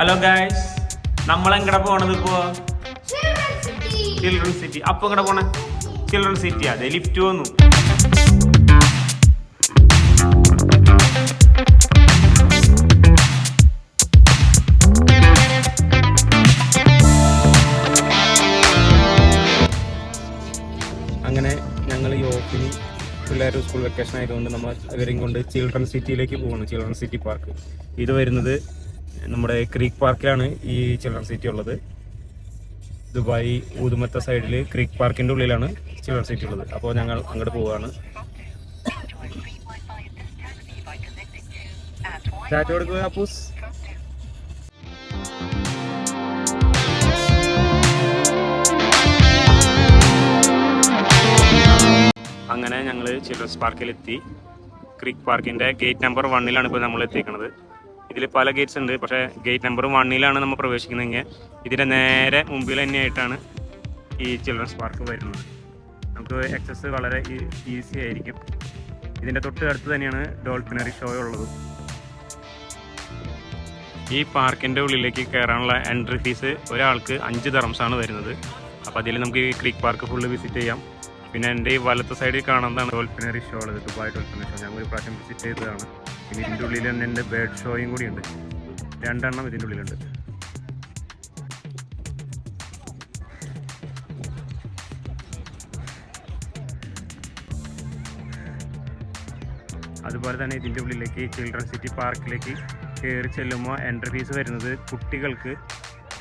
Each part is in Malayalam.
ഹലോ ഗൈസ്, നമ്മളെങ്ങടെ പോണത് ഇപ്പോ? Children city. അപ്പൊ എങ്ങടെ പോണേ? Children city. അതെ, ലിഫ്റ്റ് വന്നു. അങ്ങനെ ഞങ്ങൾ ഈ ഓഫിന് പിള്ളേർ സ്കൂൾ വെക്കേഷൻ ആയതുകൊണ്ട് നമ്മൾ ഇവരെയും കൊണ്ട് ചിൽഡ്രൻ സിറ്റിയിലേക്ക് പോകുന്നു. Children city park. ഇത് വരുന്നത് നമ്മുടെ ക്രീക്ക് പാർക്കിലാണ് ഈ ചിൽഡ്രൻ സിറ്റി ഉള്ളത്. ദുബായ് ഊതുമത്ത സൈഡിൽ ക്രീക്ക് പാർക്കിൻ്റെ ഉള്ളിലാണ് ചിൽഡ്രൻ സിറ്റി ഉള്ളത്. അപ്പോൾ ഞങ്ങൾ അങ്ങോട്ട് പോവുകയാണ്. ടാറ്റ കൊടുക്കുക അപ്പൂസ്. അങ്ങനെ ഞങ്ങൾ ചിൽഡ്രൻസ് പാർക്കിലെത്തി. ക്രീക്ക് പാർക്കിൻ്റെ ഗേറ്റ് നമ്പർ 1 ഇപ്പോൾ നമ്മൾ എത്തിക്കുന്നത്. ഇതിൽ പല ഗേറ്റ്സ് ഉണ്ട്, പക്ഷേ ഗേറ്റ് നമ്പർ 1 നമ്മൾ പ്രവേശിക്കുന്നതെങ്കിൽ ഇതിൻ്റെ നേരെ മുമ്പിൽ തന്നെയായിട്ടാണ് ഈ ചിൽഡ്രൻസ് പാർക്ക് വരുന്നത്. നമുക്ക് ആക്സസ് വളരെ ഈസി ആയിരിക്കും. ഇതിൻ്റെ തൊട്ട് അടുത്ത് തന്നെയാണ് ഡോൾഫിനറി ഷോ ഉള്ളത്. ഈ പാർക്കിൻ്റെ ഉള്ളിലേക്ക് കയറാനുള്ള എൻട്രി ഫീസ് ഒരാൾക്ക് 5 ദിർഹംസാണ് വരുന്നത്. അപ്പോൾ അതിൽ നമുക്ക് ഈ ക്രീക്ക് പാർക്ക് ഫുള്ള് വിസിറ്റ് ചെയ്യാം. പിന്നെ എൻ്റെ ഈ വലത്തെ സൈഡിൽ കാണുന്നതാണ് ഡോൾഫിനറി ഷോ ഉള്ളത്, ദുബായ് ഡോൾഫിനറി ഷോ. ഞങ്ങൾ ഒരു പ്രാവശ്യം വിസിറ്റ് ചെയ്തതാണ്. പിന്നെ ഇതിൻ്റെ ഉള്ളിൽ തന്നെ എൻ്റെ ബേർഡ് ഷോയും കൂടി ഉണ്ട്. 2 എണ്ണം ഇതിൻ്റെ ഉള്ളിലുണ്ട്. അതുപോലെ തന്നെ ഇതിൻ്റെ ഉള്ളിലേക്ക് ചിൽഡ്രൻ സിറ്റി പാർക്കിലേക്ക് കയറി ചെല്ലുമ്പോൾ എൻട്രി ഫീസ് വരുന്നത് കുട്ടികൾക്ക്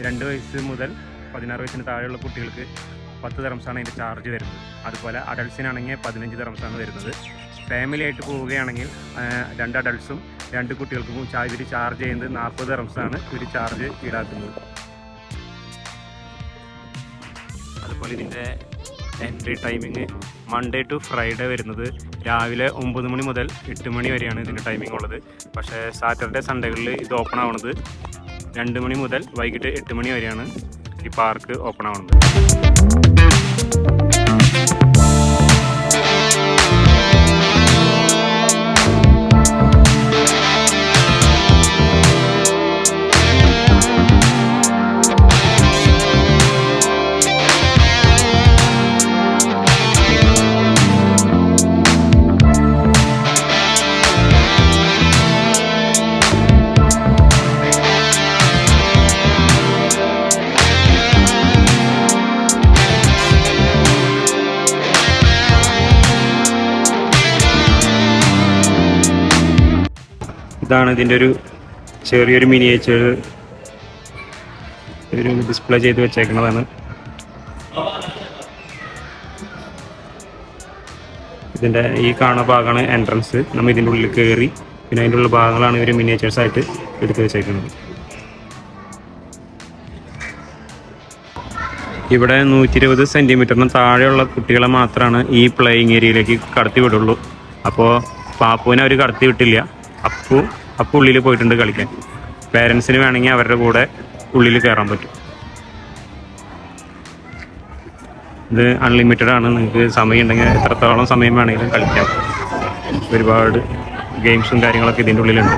2 വയസ്സ് മുതൽ 16 വയസ്സിന് താഴെയുള്ള കുട്ടികൾക്ക് 10 ദിർഹംസാണ് അതിൻ്റെ ചാർജ് വരുന്നത്. അതുപോലെ അഡൾട്ട്സിനാണെങ്കിൽ 15 ദിർഹംസാണ് വരുന്നത്. ഫാമിലി ആയിട്ട് പോവുകയാണെങ്കിൽ 2 അഡൾട്ട്സും 2 കുട്ടികൾക്കും ഇവർ ചാർജ് ചെയ്യുന്നത് 40 ദിർഹംസാണ് ഇവർ ചാർജ് ഈടാക്കുന്നത്. അതുപോലെ ഇതിൻ്റെ entry timing Monday to Friday വരുന്നത് രാവിലെ 9 മണി മുതൽ 8 മണി വരെയാണ് ഇതിൻ്റെ ടൈമിംഗ് ഉള്ളത്. പക്ഷേ സാറ്റർഡേ സൺഡേകളിൽ ഇത് ഓപ്പൺ ആവുന്നത് 2 മണി മുതൽ വൈകിട്ട് 8 മണി വരെയാണ് ഈ പാർക്ക് ഓപ്പൺ ആവുന്നത്. ഇതാണ് ഇതിൻ്റെ ഒരു ചെറിയൊരു മിനിയേച്ചർ ഒരു ഡിസ്പ്ലേ ചെയ്ത് വെച്ചേക്കുന്നതാണ്. ഇതിൻ്റെ ഈ കാണുന്ന ഭാഗമാണ് എൻട്രൻസ്. നമ്മൾ ഇതിൻ്റെ ഉള്ളിൽ കയറി പിന്നെ അതിൻ്റെ ഉള്ള ഭാഗങ്ങളാണ് ഇവർ മിനിയേച്ചേഴ്സായിട്ട് എടുത്ത് വെച്ചേക്കുന്നത്. ഇവിടെ 120 സെൻറ്റിമീറ്ററിന് താഴെയുള്ള കുട്ടികളെ മാത്രമാണ് ഈ പ്ലേയിങ് ഏരിയയിലേക്ക് കടത്തി വിടുള്ളൂ. അപ്പോൾ പാപ്പുവിനെ അവർ കടത്തി വിട്ടില്ല. അപ്പു ഉള്ളിൽ പോയിട്ടുണ്ട് കളിക്കാൻ. പേരൻസിന് വേണമെങ്കിൽ അവരുടെ കൂടെ ഉള്ളിൽ കയറാൻ പറ്റും. ഇത് അൺലിമിറ്റഡ് ആണ്. നിങ്ങൾക്ക് സമയം ഉണ്ടെങ്കിൽ എത്രത്തോളം സമയം വേണമെങ്കിലും കളിക്കാം. ഒരുപാട് ഗെയിംസും കാര്യങ്ങളൊക്കെ ഇതിൻ്റെ ഉള്ളിലുണ്ട്.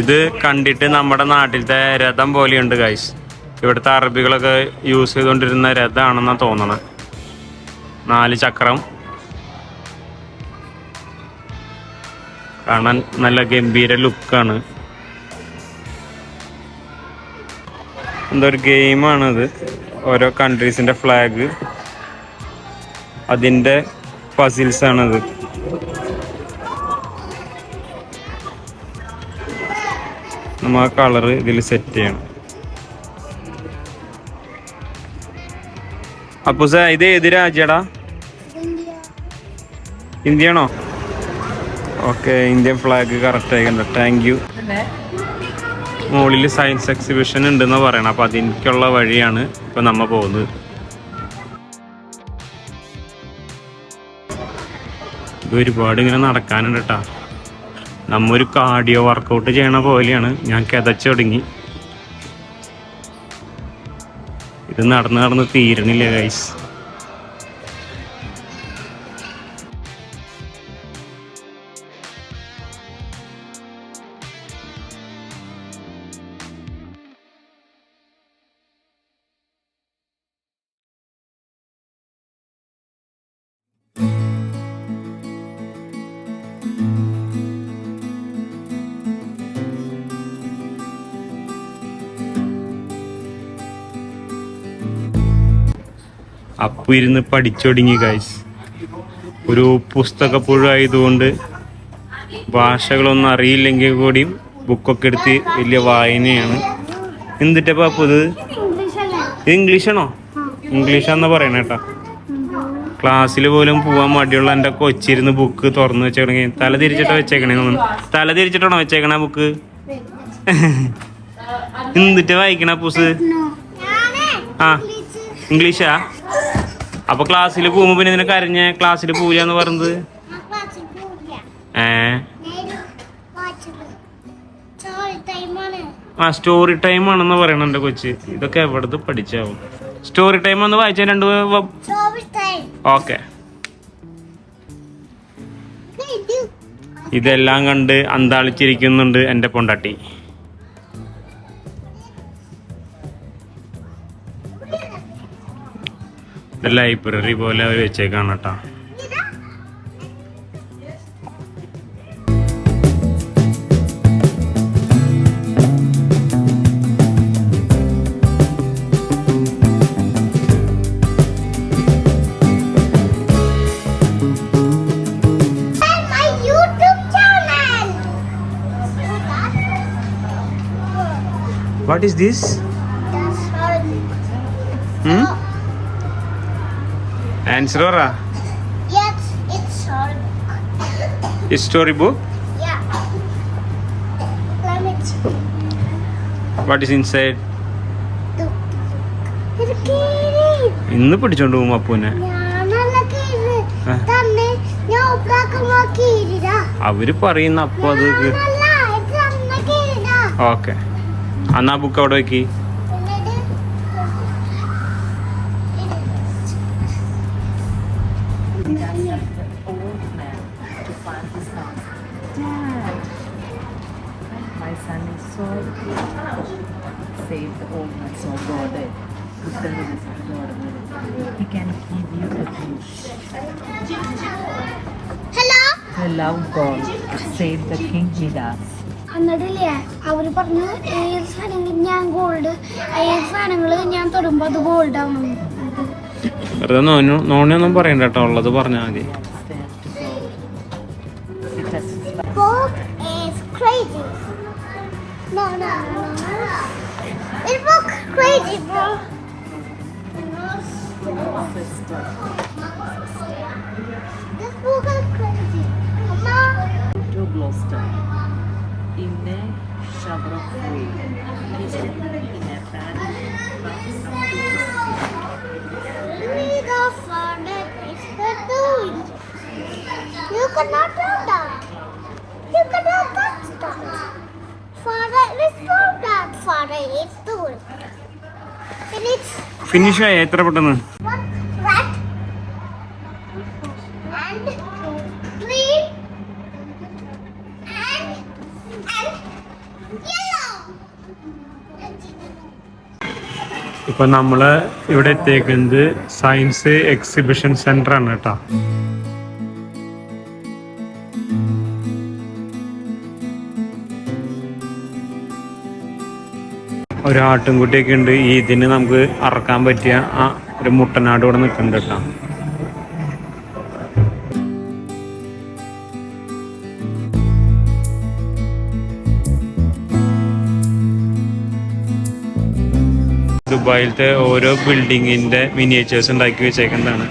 ഇത് കണ്ടിട്ട് നമ്മുടെ നാട്ടിലത്തെ രഥം പോലെയുണ്ട് ഗൈസ്. ഇവിടുത്തെ അറബികളൊക്കെ യൂസ് ചെയ്തുകൊണ്ടിരുന്ന രഥമാണെന്നാണ് തോന്നണത്. 4 ചക്രം കാണാൻ നല്ല ഗംഭീര ലുക്കാണ്. എന്തോ ഒരു ഗെയിമാണത്. ഓരോ കൺട്രീസിൻ്റെ ഫ്ലാഗ്, അതിൻ്റെ പസിൽസാണത്. നമ്മൾ ആ കളറ് ഇതിൽ സെറ്റ് ചെയ്യണം. അപ്പൊ ഇത് ഏത് രാജ്യടാ? ഇന്ത്യയാണോ? ഓക്കെ, ഇന്ത്യൻ ഫ്ലാഗ് കറക്റ്റ് ആയിക്കണ്ട. Thank you. മുകളിൽ സയൻസ് എക്സിബിഷൻ ഉണ്ടെന്ന് പറയണം. അപ്പം അതിനുള്ള വഴിയാണ് ഇപ്പം നമ്മൾ പോകുന്നത്. ഇത് ഒരുപാട് ഇങ്ങനെ നടക്കാനുണ്ട് കേട്ടോ. നമ്മൊരു കാർഡിയോ വർക്കൗട്ട് ചെയ്യണ പോലെയാണ്. ഞാൻ കിതച്ചു തുടങ്ങി. ഇത് നടന്ന് തീരണില്ല ഗൈസ്. അപ്പം ഇരുന്ന് പഠിച്ചൊടുങ്ങി ഗൈസ്. ഒരു പുസ്തകപ്പുഴായതുകൊണ്ട് ഭാഷകളൊന്നും അറിയില്ലെങ്കിൽ കൂടിയും ബുക്കൊക്കെ എടുത്ത് വലിയ വായനയാണ്. എന്തിട്ടാ പാപ്പു ഇത്? ഇംഗ്ലീഷാണോ? ഇംഗ്ലീഷാന്നാ പറയണ കേട്ടാ. ക്ലാസ്സിൽ പോലും പോകാൻ മടിയുള്ള എൻ്റെ കൊച്ചിരുന്ന് ബുക്ക് തുറന്ന് വെച്ചേക്കണേ. തല തിരിച്ചിട്ടാ വെച്ചേക്കണേ. തല തിരിച്ചിട്ടാണോ വെച്ചേക്കണ ബുക്ക്? എന്തിട്ടാ വായിക്കണ പൂസ്? ആ, ഇംഗ്ലീഷാ? അപ്പൊ ക്ലാസ്സിൽ പോകുമ്പോ പിന്നെ ഇതിനെ കരഞ്ഞ ക്ലാസ്സിൽ പോവില്ല എന്ന് പറഞ്ഞത്? ആ, സ്റ്റോറി ടൈം ആണെന്ന് പറയണ എന്റെ കൊച്ച്. ഇതൊക്കെ എവിടത്ത് പഠിച്ചാവും? സ്റ്റോറി ടൈം ഒന്ന് വായിച്ച 2. ഓക്കെ, ഇതെല്ലാം കണ്ട് അന്താളിച്ചിരിക്കുന്നുണ്ട് എന്റെ പൊണ്ടാട്ടി. ലൈബ്രറി പോലെ അവർ വെച്ചേക്കാണ് കേട്ടോ. What is this? Answer or Yes, it's storybook. a storybook? Yeah. Let me see. What is inside? ഇത് കീരി. ഇന്ന് പിടിച്ചോണ്ട് പോകും അപ്പൂനെ. ഞാനല്ല കീരി. തന്നെ ഞാൻ ഉപ്പാക്കുമ്പോ കീരിടാ. അവര് പറയുന്ന അപ്പൊ അത്. ഞാനല്ല, ഇത് തന്നെ കീരിടാ. ഓക്കെ, അന്നാ ബുക്ക് അവിടെ വെക്കി. My son is so save the old man, so God. He can give you the peace. Hello. The love God, save the King Midas. എന്നിട്ടില്ലേ അവര് പറഞ്ഞു ഏത് സാധനങ്ങൾ ഞാൻ ഗോൾഡ്, ഏത് സാധനങ്ങൾ ഞാൻ തൊടുമ്പോ അത് ഗോൾഡ് ആവണം. വെറുതെ നോണിയൊന്നും പറയണ്ട കേട്ടോ, ഉള്ളത് പറഞ്ഞാൽ മതി. Book is crazy. No. This book crazy, bro. Gloucester. This book is crazy. Mama. To Gloucester. In a shower of rain. In a band. Read the father is the doing. You cannot do that. You cannot touch that. Father is so that. Father is doing. And it's ഫിനിഷായി എത്ര പെട്ടെന്ന്? one red and green and yellow. ഇപ്പൊ നമ്മള് ഇവിടെ എത്തിയേക്കുന്നത് സയൻസ് എക്സിബിഷൻ സെന്റർ ആണ് കേട്ടോ. ഒരു ആട്ടിൻകുട്ടിയൊക്കെ ഉണ്ട്. ഈ ഇതിന് നമുക്ക് അറക്കാൻ പറ്റിയ ആ ഒരു മുട്ടനാട് ഇവിടെ നിൽക്കുന്നുണ്ട് കേട്ടോ. ദുബായിലത്തെ ഓരോ ബിൽഡിങ്ങിന്റെ മിനിയേച്ചേഴ്സ് ഉണ്ടാക്കി വെച്ചേക്കുന്നതാണ്.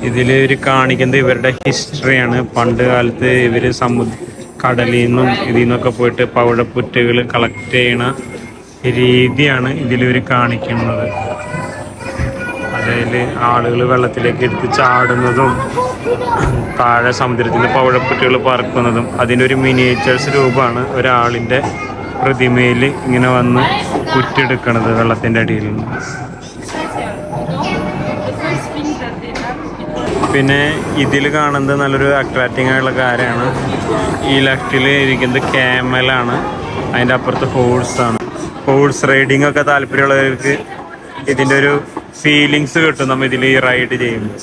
ഇതിൽ ഇവർ കാണിക്കുന്നത് ഇവരുടെ ഹിസ്റ്ററിയാണ്. പണ്ട് കാലത്ത് ഇവർ കടലിൽ നിന്നും ഇതിൽ നിന്നൊക്കെ പോയിട്ട് പവിഴപ്പുറ്റുകൾ കളക്ട് ചെയ്യണ രീതിയാണ് ഇതിലിവർ കാണിക്കുന്നത്. അതായത് ആളുകൾ വെള്ളത്തിലേക്ക് എടുത്ത് ചാടുന്നതും താഴെ സമുദ്രത്തിൽ നിന്ന് പവിഴപ്പുറ്റുകൾ പറക്കുന്നതും അതിൻ്റെ ഒരു മിനിയേച്ചേഴ്സ് രൂപമാണ് ഒരാളിൻ്റെ പ്രതിമയിൽ ഇങ്ങനെ വന്ന് പുറ്റെടുക്കണത് വെള്ളത്തിൻ്റെ അടിയിൽ നിന്ന്. പിന്നെ ഇതിൽ കാണുന്നത് നല്ലൊരു അട്രാക്റ്റിംഗ് ആയിട്ടുള്ള കാര്യമാണ്. ഈ ലെഫ്റ്റിൽ ഇരിക്കുന്നത് ക്യാമലാണ്, അതിൻ്റെ അപ്പുറത്ത് ഹോഴ്സാണ്. ഹോഴ്സ് റൈഡിങ് ഒക്കെ താല്പര്യമുള്ളവർക്ക് ഇതിൻ്റെ ഒരു ഫീലിങ്സ് കിട്ടും നമ്മൾ ഇതിൽ ഈ റൈഡ് ചെയ്യുമ്പോൾ.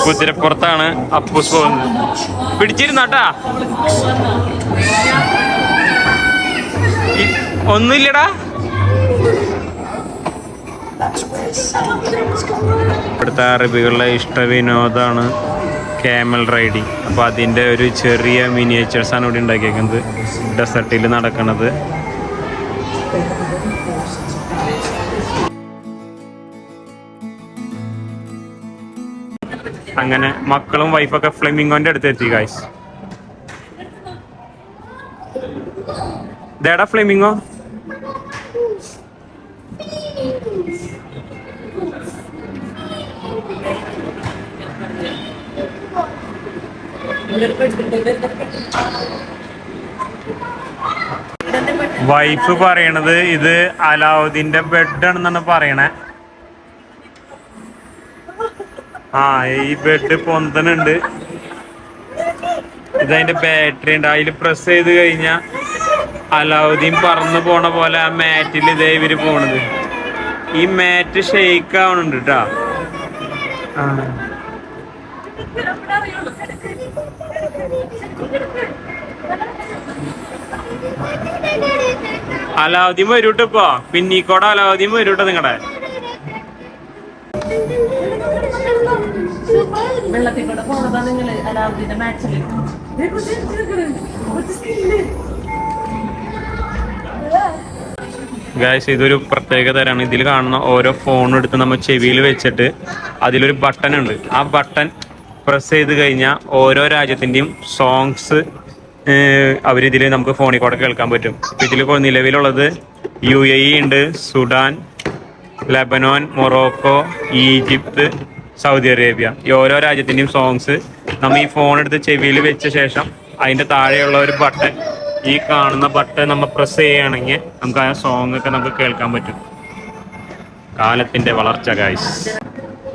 കുതിരപ്പുറത്താണ് അപ്പൂസ് പോകുന്നത്. പിടിച്ചിരുന്നാട്ടാ, ഒന്നുമില്ലടാ. ഇവിടുത്തെ അറബികളുടെ ഇഷ്ടവിനോദമാണ് ക്യാമൽ റൈഡിങ്. അപ്പോൾ അതിൻ്റെ ഒരു ചെറിയ മിനിയേച്ചേഴ്സാണ് ഇവിടെ ഉണ്ടാക്കിയേക്കുന്നത്. ഡെസർട്ടിൽ നടക്കുന്നത്. അങ്ങനെ മക്കളും വൈഫൊക്കെ ഫ്ലെമിംഗോന്റെ അടുത്ത് എത്തി ഗൈസ്. ഇതേടാ ഫ്ലെമിംഗോ? വൈഫ് പറയണത് ഇത് അലാവുദ്ദീന്റെ ബെഡാണെന്നാണ് പറയണേ. ആ, ഈ ബെഡ് പൊന്തനുണ്ട്. ഇതതിന്റെ ബാറ്ററി ഉണ്ട്. അതിൽ പ്രസ് ചെയ്ത് കഴിഞ്ഞാൽ അലാവുദ്ദീൻ പറന്നു പോണ പോലെ ആ മാറ്റിൽ ഇതേ ഇവര് പോണത്. ഈ മാറ്റ് ഷെയ്ക്ക് ആവണുണ്ട് കേട്ടോ. അലാവുദ്ദീൻ വരൂട്ടോ ഇപ്പൊ പിന്നീക്കോടെ അലാവുദ്ദീൻ വരൂട്ടോ നിങ്ങടെ. വെള്ളത്തിൽ കൂടെ പോണതാ നിങ്ങള് അലാവുദ്ദീന്റെ മാച്ചില്. ഗായ്സ് ഇതൊരു പ്രത്യേക തരാണ്. ഇതിൽ കാണുന്ന ഓരോ ഫോണും എടുത്ത് നമ്മൾ ചെവിയിൽ വെച്ചിട്ട് അതിലൊരു ബട്ടൺ ഉണ്ട്. ആ ബട്ടൺ പ്രസ് ചെയ്ത് കഴിഞ്ഞാൽ ഓരോ രാജ്യത്തിൻ്റെയും സോങ്സ് അവരിതിൽ നമുക്ക് ഫോണിൽ കൂടെ കേൾക്കാൻ പറ്റും. ഇതിൽ നിലവിലുള്ളത് UAE ഉണ്ട്, Sudan, Lebanon, Morocco, Egypt, Saudi Arabia. ഈ ഓരോ രാജ്യത്തിൻ്റെയും സോങ്സ് നമ്മൾ ഈ ഫോൺ എടുത്ത് ചെവിയിൽ വെച്ച ശേഷം അതിൻ്റെ താഴെയുള്ള ഒരു ബട്ടൺ, ഈ കാണുന്ന ബട്ടൺ നമ്മൾ പ്രസ് ചെയ്യുകയാണെങ്കിൽ നമുക്ക് ആ സോങ് ഒക്കെ നമുക്ക് കേൾക്കാൻ പറ്റും. കാലത്തിൻ്റെ വളർച്ച ഗായ്സ്.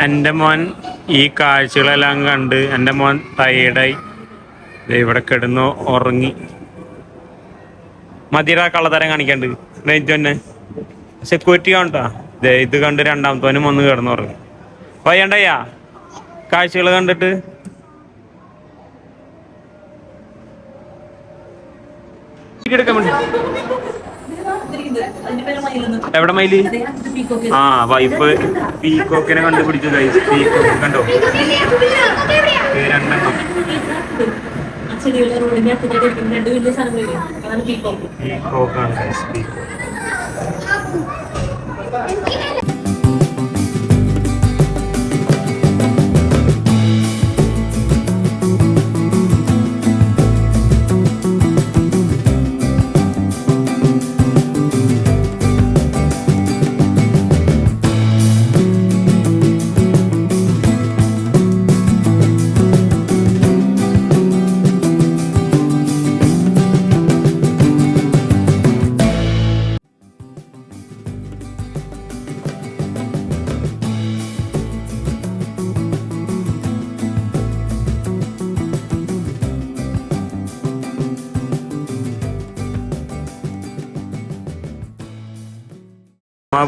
എൻ്റെ മോൻ ഈ കാഴ്ചകളെല്ലാം കണ്ട് എൻ്റെ മോൻ ടയേർഡായി ഇവിടെ കിടന്നു ഉറങ്ങി. മതിര കള്ളത്തരം കാണിക്കാണ്ട് നെയ്റ്റ് തന്നെ സെക്യൂരിറ്റി കാണട്ടാ. ഇത് കണ്ട് രണ്ടാമത്തവനും വന്ന് കിടന്നു ഉറങ്ങി. വയ്യണ്ടയ്യാ കാഴ്ചകൾ കണ്ടിട്ട്. എവിടെ മയില്? ആ വൈഫ് പീക്കോക്കിനെ കണ്ടുപിടിച്ചു. പീക്കോക്ക് കണ്ടോ? രണ്ടെണ്ണം പീക്കോക്കാണ്.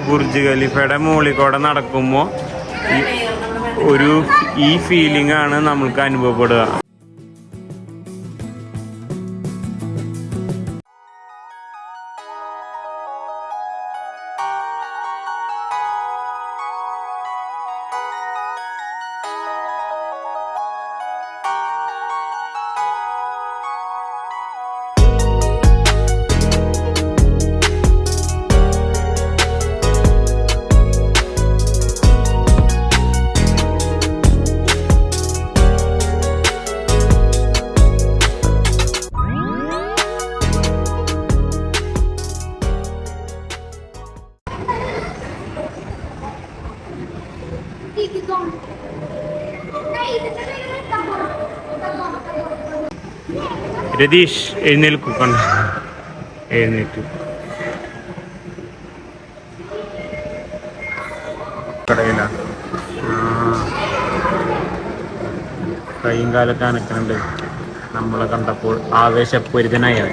ബുർജ് ഖലീഫയുടെ മുകളിൽ കൂടെ നടക്കുമ്പോൾ ഈ ഫീലിംഗ് ആണ് നമ്മൾക്ക് അനുഭവപ്പെടുക. രതീഷ് എഴുന്നേൽക്കു. കണ്ട എഴുന്നേറ്റു. കടയില കൈയും കാലൊക്കെ അനക്കുന്നുണ്ട്. നമ്മളെ കണ്ടപ്പോൾ ആവേശപൂരിതനായി.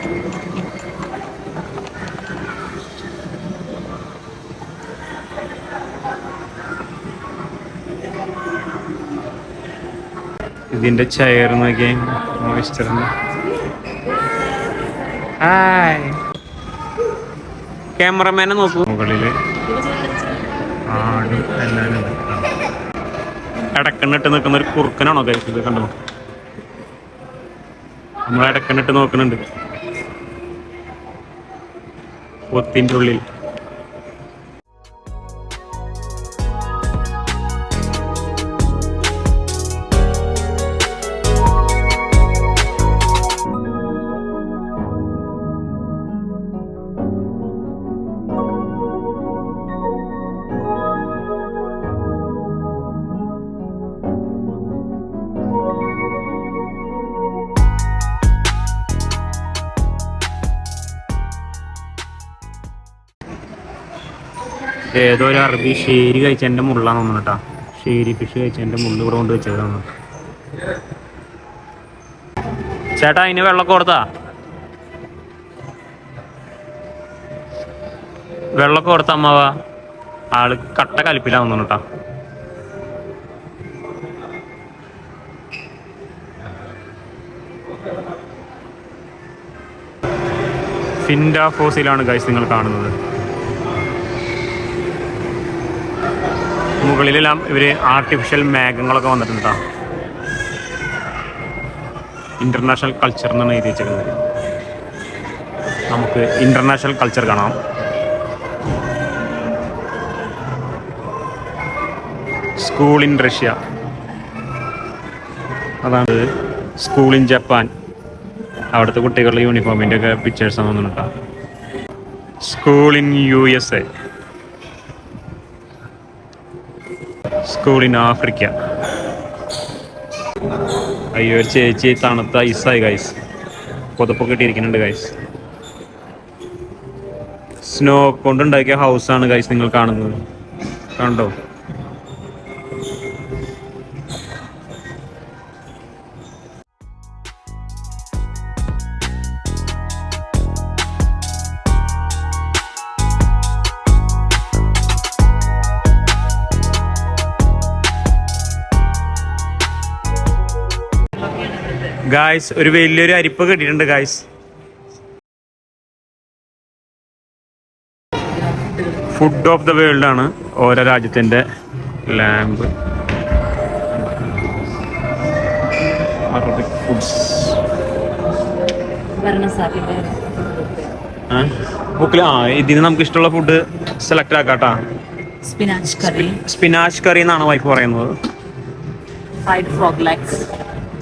ഇതിന്റെ ചെയർ നോക്കിയ മോയിസ്റ്ററിന്. ക്യാമറമാനെ നോക്കൂ. മുകളില് ആടും എല്ലാരും ഇടക്കണ്ണിട്ട് നിൽക്കുന്ന ഒരു കുറുക്കനാണോ കഴിച്ചത്? കണ്ടോ, നമ്മൾ ഇടക്കണ്ണിട്ട് നോക്കുന്നുണ്ട് ഒത്തിന്റെ ഉള്ളിൽ. ഏതോ ഒരു അറബി ഷേരി കഴിച്ചതിൻ്റെ മുള്ളാന്ന് തോന്നുന്നു കേട്ടോ. ഷേരി ഫിഷ് കഴിച്ചതിൻ്റെ മുള്ളു ഇവിടെ കൊണ്ട് വെച്ചതാണ്. ചേട്ടാ അതിന് വെള്ളമൊക്കെ കൊടുത്താ? വെള്ളമൊക്കെ കൊടുത്ത അമ്മാവ? ആള് കട്ട കലിപ്പിലാന്ന് തോന്നുന്നു കേട്ടോ. ഫിൻഡ ഫോസിലാണ് ഗൈസ് നിങ്ങൾ കാണുന്നത്. മുകളിലെല്ലാം ഇവർ ആർട്ടിഫിഷ്യൽ മേഘങ്ങളൊക്കെ വന്നിട്ടുണ്ട്. ഇൻ്റർനാഷണൽ കൾച്ചർ എന്നാണ് എഴുതി വെച്ചിരിക്കുന്നത്. നമുക്ക് ഇൻ്റർനാഷണൽ കൾച്ചർ കാണാം. സ്കൂൾ ഇൻ റഷ്യ, അതാണ് സ്കൂൾ ഇൻ ജപ്പാൻ. അവിടുത്തെ കുട്ടികളുടെ യൂണിഫോമിൻ്റെ ഒക്കെ പിക്ചേഴ്സ് വന്നിട്ടുണ്ടോ. School in USA, school in Africa. അയ്യോ ഒരു ചേച്ചി തണുത്ത ഐസായി ഗൈസ്, പുതപ്പൊക്കെ ഇട്ടിരിക്കുന്നുണ്ട് ഗൈസ്. സ്നോ കൊണ്ടുണ്ടാക്കിയ ഹൗസാണ് ഗൈസ് നിങ്ങൾ കാണുന്നത്, കണ്ടോ? ഗായ്സ് ഒരു വലിയൊരു അരിപ്പ് കിട്ടിയിട്ടുണ്ട് guys. Food of the world ആണ് ഓരോ രാജ്യത്തിൻ്റെ ലാമ്പ്. അറബിക് ഫുഡ്സ് ബുക്കിൽ ഇതിന് നമുക്ക് ഇഷ്ടമുള്ള ഫുഡ് സെലക്ട് ആക്കാട്ടാ. സ്പിനാച്ച് കറി എന്നാണ് വൈഫ് പറയുന്നത്.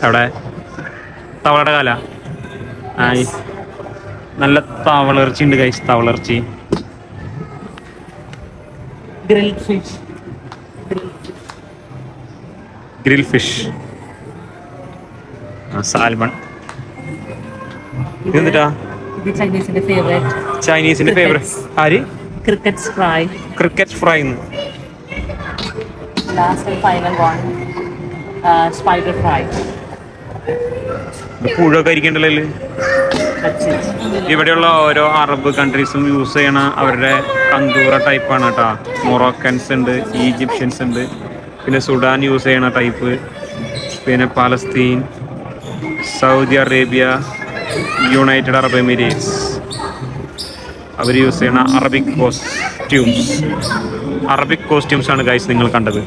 അവിടെ തവളയുടെ കാല നല്ല തവളർച്ചി ഉണ്ട് ഗൈസ്, തവളർച്ചി. Grill fish, salmon. ഇതെന്താ ചൈനീസിന്റെ ഫേവറേറ്റ് ആര്? Cricket fry. പുഴൊക്കെ ഇരിക്കണ്ടല്ലോ. ഇവിടെയുള്ള ഓരോ അറബ് കൺട്രീസും യൂസ് ചെയ്യണ അവരുടെ കന്തൂറ ടൈപ്പാണ് കേട്ടോ. മൊറോക്കൻസ് ഉണ്ട്, ഈജിപ്ഷ്യൻസ് ഉണ്ട്, പിന്നെ സുഡാൻ യൂസ് ചെയ്യണ ടൈപ്പ്, പിന്നെ Palestine, Saudi Arabia, United Arab Emirates അവർ യൂസ് ചെയ്യണ അറബിക് കോസ്റ്റ്യൂംസ് ആണ് ഗൈസ് നിങ്ങൾ കണ്ടത്.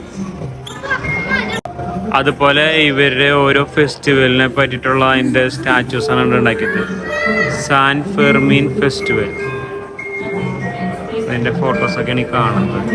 അതുപോലെ ഇവരുടെ ഓരോ ഫെസ്റ്റിവലിനെ പറ്റിയിട്ടുള്ള അതിൻ്റെ സ്റ്റാച്യൂസാണ് ഉണ്ടാക്കിയത്. സാൻ ഫെർമീൻ ഫെസ്റ്റിവൽ, അതിൻ്റെ ഫോട്ടോസൊക്കെയാണ് ഈ കാണുന്നത്.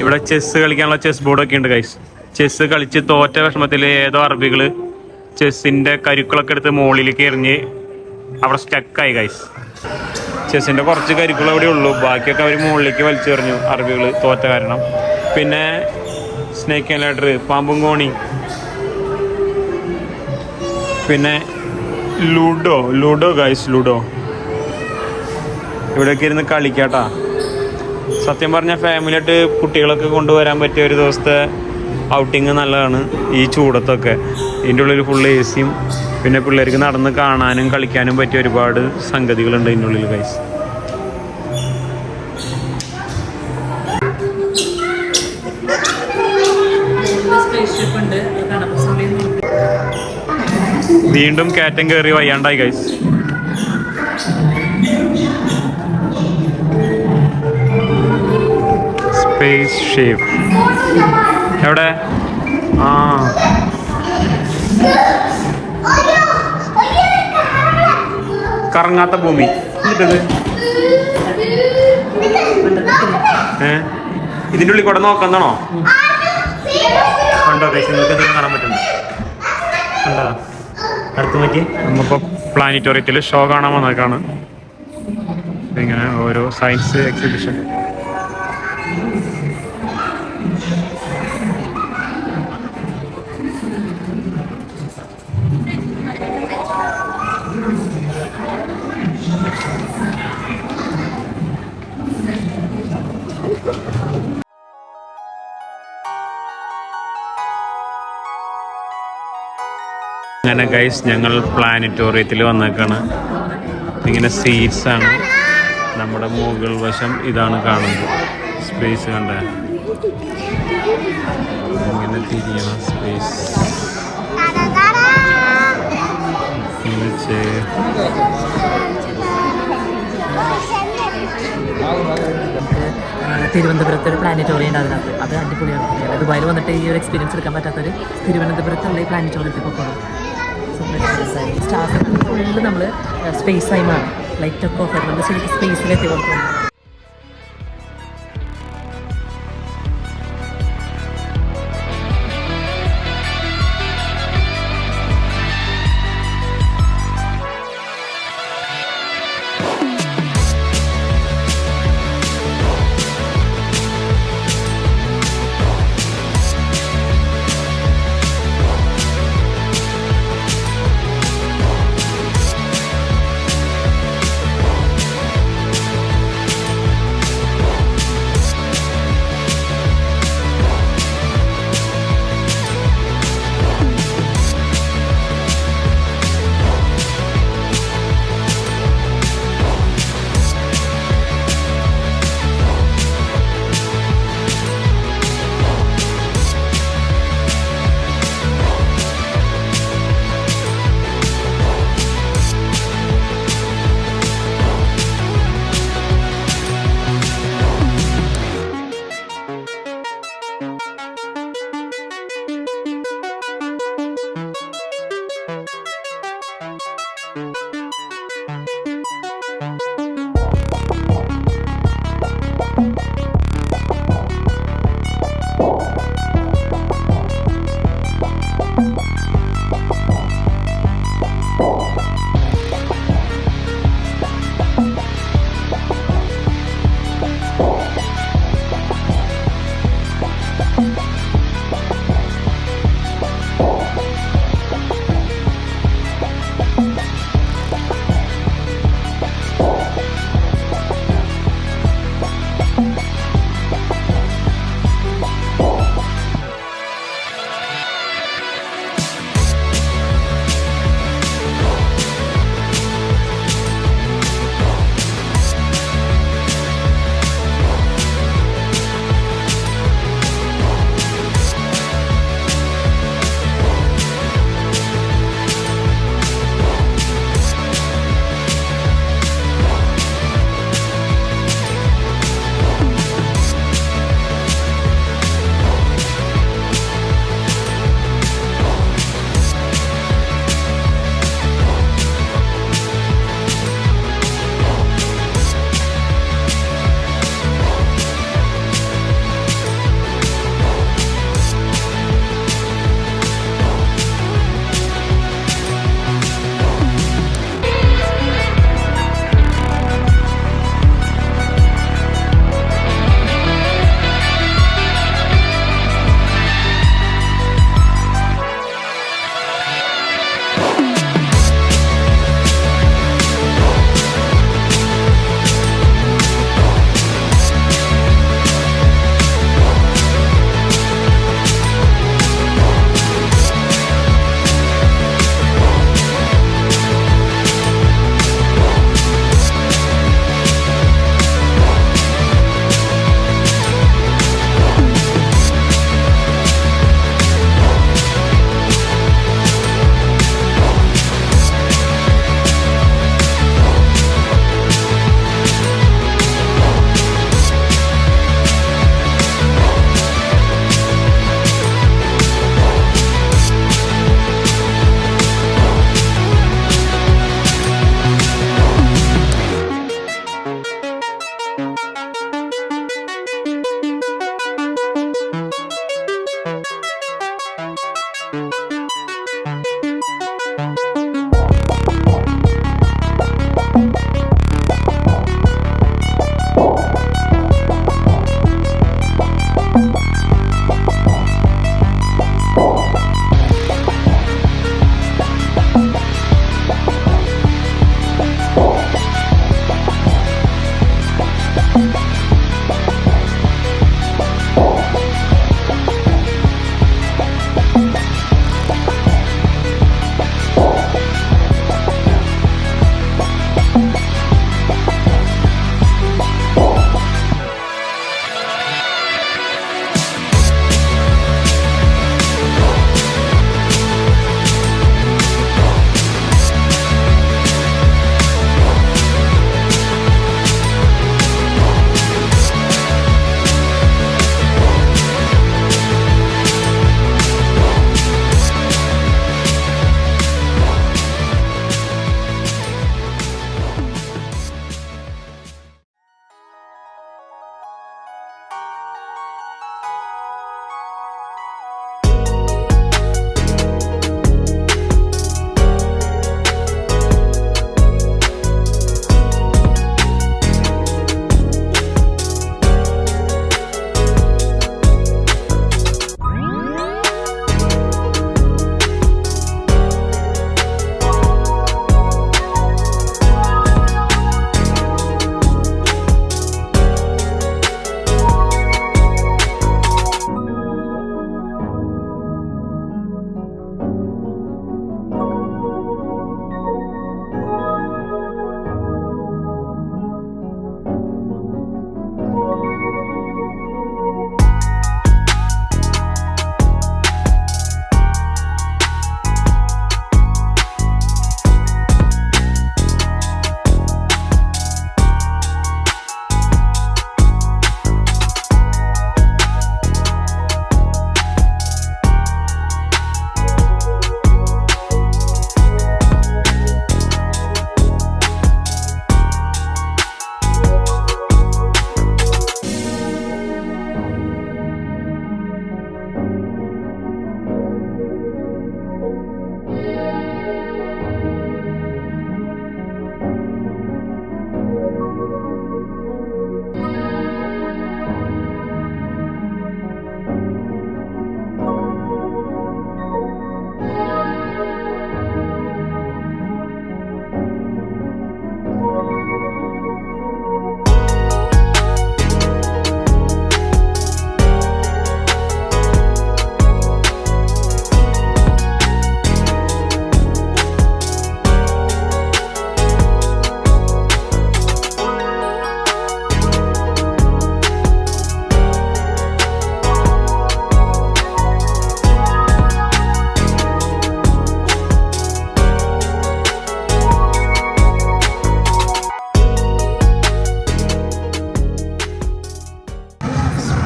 ഇവിടെ ചെസ്സ് കളിക്കാനുള്ള ചെസ് ബോർഡൊക്കെ ഉണ്ട് ഗൈസ്. ചെസ്സ് കളിച്ച് തോറ്റ വിഷമത്തിൽ ഏതോ അറബികൾ ചെസ്സിൻ്റെ കരുക്കളൊക്കെ എടുത്ത് മുകളിലേക്ക് എറിഞ്ഞ് അവിടെ സ്റ്റക്കായി ഗൈസ്. ചെസ്സിൻ്റെ കുറച്ച് കരുക്കൾ അവിടെ ഉള്ളൂ, ബാക്കിയൊക്കെ അവർ മുകളിലേക്ക് വലിച്ചെറിഞ്ഞു അറബികൾ തോറ്റ കാരണം. പിന്നെ സ്നേക്ക് ആൻഡ് ലാഡർ, പാമ്പും കോണി, പിന്നെ ലുഡോ ഗൈസ്, ലുഡോ ഇവിടെയൊക്കെ ഇരുന്ന് കളിക്കാട്ടാ. സത്യം പറഞ്ഞാൽ ഫാമിലിയായിട്ട് കുട്ടികളൊക്കെ കൊണ്ടുവരാൻ പറ്റിയ ഒരു ദിവസത്തെ ഔട്ടിങ് നല്ലതാണ് ഈ ചൂടത്തൊക്കെ. ഇതിൻ്റെ ഉള്ളിൽ ഫുള്ള് AC യും പിന്നെ പിള്ളേർക്ക് നടന്ന് കാണാനും കളിക്കാനും പറ്റിയ ഒരുപാട് സംഗതികളുണ്ട് ഇതിൻ്റെ ഉള്ളിൽ ഗൈസ്. വീണ്ടും കയറ്റം കയറി വയ്യാണ്ടായി ഗൈസ്. സ്പേസ് ഷിപ്പ് എവിടെ? കറങ്ങാത്ത ഭൂമി എന്നിട്ടത് ഇതിൻ്റെ ഉള്ളിൽ കൂടെ നോക്കാന്നാണോ? കണ്ടോ ഗൈസ്, നിങ്ങൾക്ക് എന്തെങ്കിലും കാണാൻ പറ്റുന്നു? കണ്ടോ അടുത്ത് പറ്റി? നമ്മളിപ്പോൾ പ്ലാനറ്റോറിയത്തിൽ ഷോ കാണാൻ വന്നേക്കാണ്. ഇങ്ങനെ ഓരോ സയൻസ് എക്സിബിഷൻ. അങ്ങനെ ഗൈസ് ഞങ്ങൾ പ്ലാനറ്റോറിയത്തിൽ വന്നേക്കാണ്. ഇങ്ങനെ സീറ്റ്സ് ആണ്. നമ്മുടെ മുകൾ വശം ഇതാണ് കാണുന്നത്. സ്പേസ് കണ്ട ഇങ്ങനെ തിരിയണ സ്പേസ്. തിരുവനന്തപുരത്ത് ഒരു പ്ലാനറ്റോറിയം ഉണ്ട് അതിനകത്ത്. അത് അടിപൊളിയാണ്. ദുബായിൽ വന്നിട്ട് ഈ ഒരു എക്സ്പീരിയൻസ് എടുക്കാൻ പറ്റാത്തൊരു തിരുവനന്തപുരത്തുള്ള ഈ പ്ലാനറ്റോറിയത്തിൽ പോകണം. സ്റ്റാർസ് ഫുള്ള് നമ്മൾ സ്പേസ് ടൈമാണ്. ലൈറ്റൊക്കെ ഓഫ് ആയിട്ട് നമ്മൾ ശരിക്കും സ്പേസിലെത്തി കൊടുക്കുന്നത്.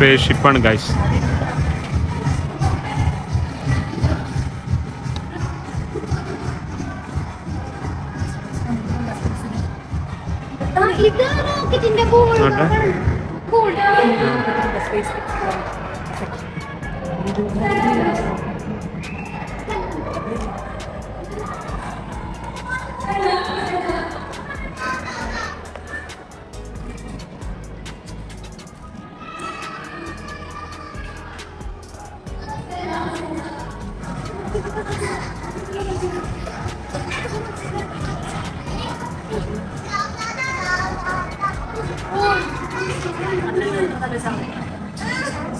സ്പേസ് ഷിപ്പാണ് ഗൈസ്. ഇത് റോക്കറ്റിന്റെ ബോൾ.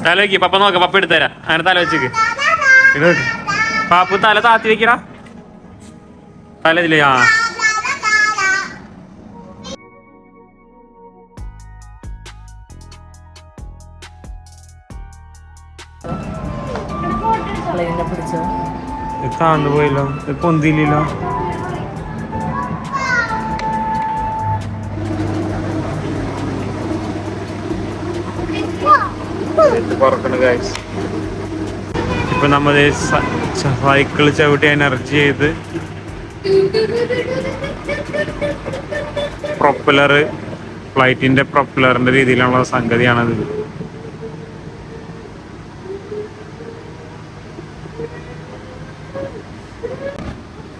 തല വെക്ക് പപ്പ നോക്ക, പപ്പ എടുത്തുതരാം. അങ്ങനെ തല വെച്ചേക്ക്. ഇത് പാപ്പു തല താത്തി വെക്കടാ. തല ഇതില്ലേ? ആ പിടിച്ചോ. ഇത് താന്നു പോയല്ലോ, ഇത് പൊന്തിയില്ലല്ലോ. ഇപ്പൊ നമ്മൾ സൈക്കിൾ ചവിട്ടി എനർജി ചെയ്ത് പ്രൊപ്പലർ, ഫ്ലൈറ്റിന്റെ പ്രൊപ്പലറിന്റെ രീതിയിലുള്ള സംഗതിയാണത്.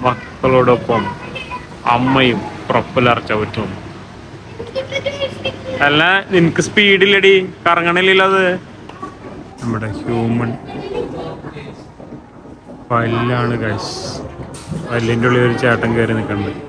മക്കളോടൊപ്പം അമ്മയും പ്രൊപ്പലർ ചവിട്ടും. അല്ല, നിനക്ക് സ്പീഡില്ലടി, കറങ്ങണില്ലല്ലോ അത്. നമ്മുടെ ഹ്യൂമൻ പല്ലാണ് ഗൈസ്. പല്ലിൻ്റെ ഉള്ളിൽ ഒരു ചേട്ടൻ കയറി നിൽക്കുന്നുണ്ട്.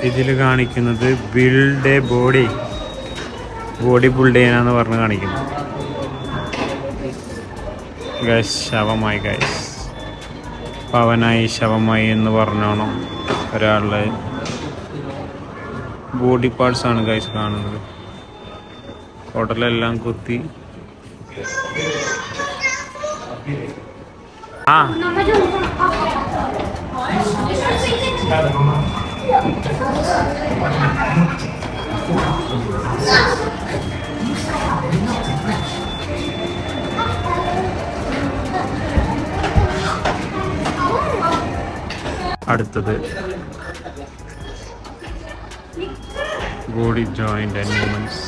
ഇതിൽ കാണിക്കുന്നത് ബിൽഡ് എ ബോഡി ബിൽഡ് ചെയ്യാനാന്ന് പറഞ്ഞ് കാണിക്കുന്നു. ഗൈസ്, ശവമായി ഗൈസ്, പവനായി ശവമായി എന്ന് പറഞ്ഞോണം ഒരാളുടെ ബോഡി പാർട്സ് ആണ് ഗൈസ് കാണുന്നത്. കുടലെല്ലാം കുത്തി. ആ അടുത്തത് ബോഡി ജോയിന്റ് ആൻഡ് മൂവ്മെന്റ്സ്.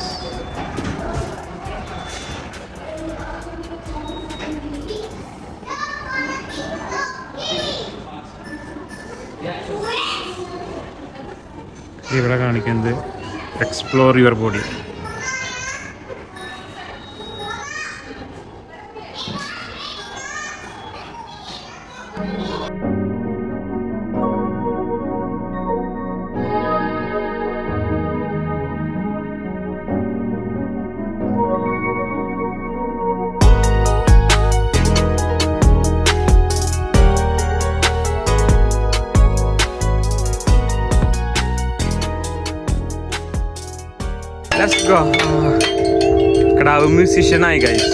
ഇവിടെ കാണിക്കുന്നത് explore your body. Let's go. കടാവ് മ്യൂസിഷ്യനായി ഗൈസ്.